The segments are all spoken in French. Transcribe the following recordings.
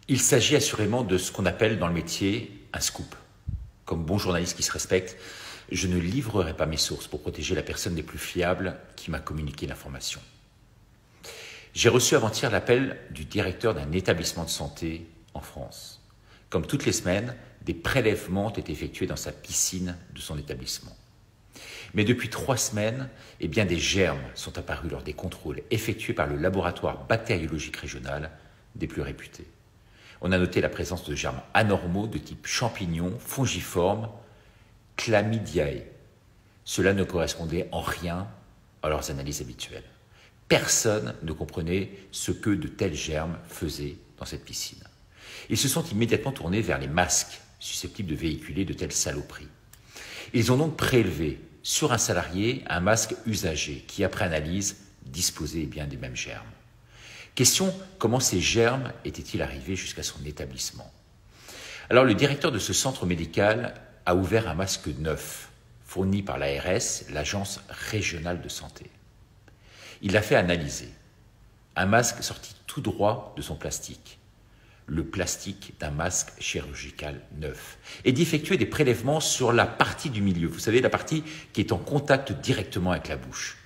Il s'agit assurément de ce qu'on appelle dans le métier un scoop. Comme bon journaliste qui se respecte, je ne livrerai pas mes sources pour protéger la personne les plus fiables qui m'a communiqué l'information. J'ai reçu avant-hier l'appel du directeur d'un établissement de santé en France. Comme toutes les semaines, des prélèvements ont été effectués dans sa piscine de son établissement. Mais depuis 3 semaines, des germes sont apparus lors des contrôles effectués par le laboratoire bactériologique régional des plus réputés. On a noté la présence de germes anormaux de type champignon, fongiforme, chlamydiae. Cela ne correspondait en rien à leurs analyses habituelles. Personne ne comprenait ce que de tels germes faisaient dans cette piscine. Ils se sont immédiatement tournés vers les masques susceptibles de véhiculer de telles saloperies. Ils ont donc prélevé sur un salarié un masque usagé qui, après analyse, disposait des mêmes germes. Question, comment ces germes étaient-ils arrivés jusqu'à son établissement? Alors, le directeur de ce centre médical a ouvert un masque neuf, fourni par l'ARS, l'Agence régionale de santé. Il l'a fait analyser. Un masque sorti tout droit de son plastique. Le plastique d'un masque chirurgical neuf. Et d'effectuer des prélèvements sur la partie du milieu. Vous savez, la partie qui est en contact directement avec la bouche.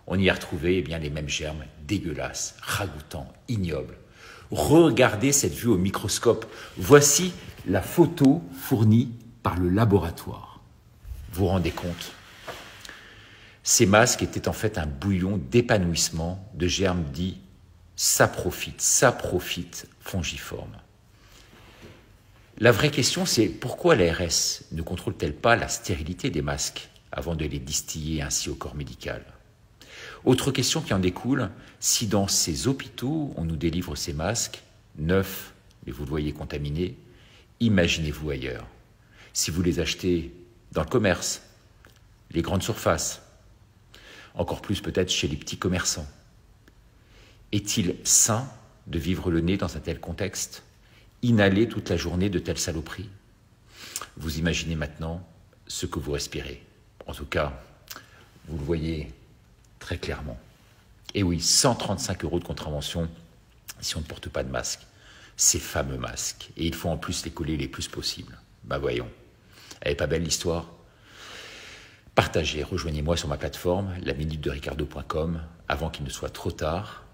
On y a retrouvé les mêmes germes dégueulasses, ragoûtants, ignobles. Regardez cette vue au microscope. Voici la photo fournie par le laboratoire. Vous vous rendez compte? Ces masques étaient en fait un bouillon d'épanouissement de germes dits saprophytes fongiformes. La vraie question, c'est pourquoi l'ARS ne contrôle-t-elle pas la stérilité des masques avant de les distiller ainsi au corps médical? Autre question qui en découle, si dans ces hôpitaux, on nous délivre ces masques, neufs, mais vous le voyez contaminés, imaginez-vous ailleurs. Si vous les achetez dans le commerce, les grandes surfaces, encore plus peut-être chez les petits commerçants. Est-il sain de vivre le nez dans un tel contexte? Inhaler toute la journée de telles saloperies? Vous imaginez maintenant ce que vous respirez. En tout cas, vous le voyez très clairement. Et oui, 135 € de contravention si on ne porte pas de masque. Ces fameux masques. Et il faut en plus les coller les plus possible. Voyons. Elle n'est pas belle l'histoire? Partagez, rejoignez-moi sur ma plateforme, laminutedericardo.com, avant qu'il ne soit trop tard.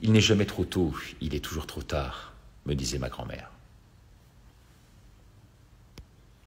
Il n'est jamais trop tôt, il est toujours trop tard, me disait ma grand-mère.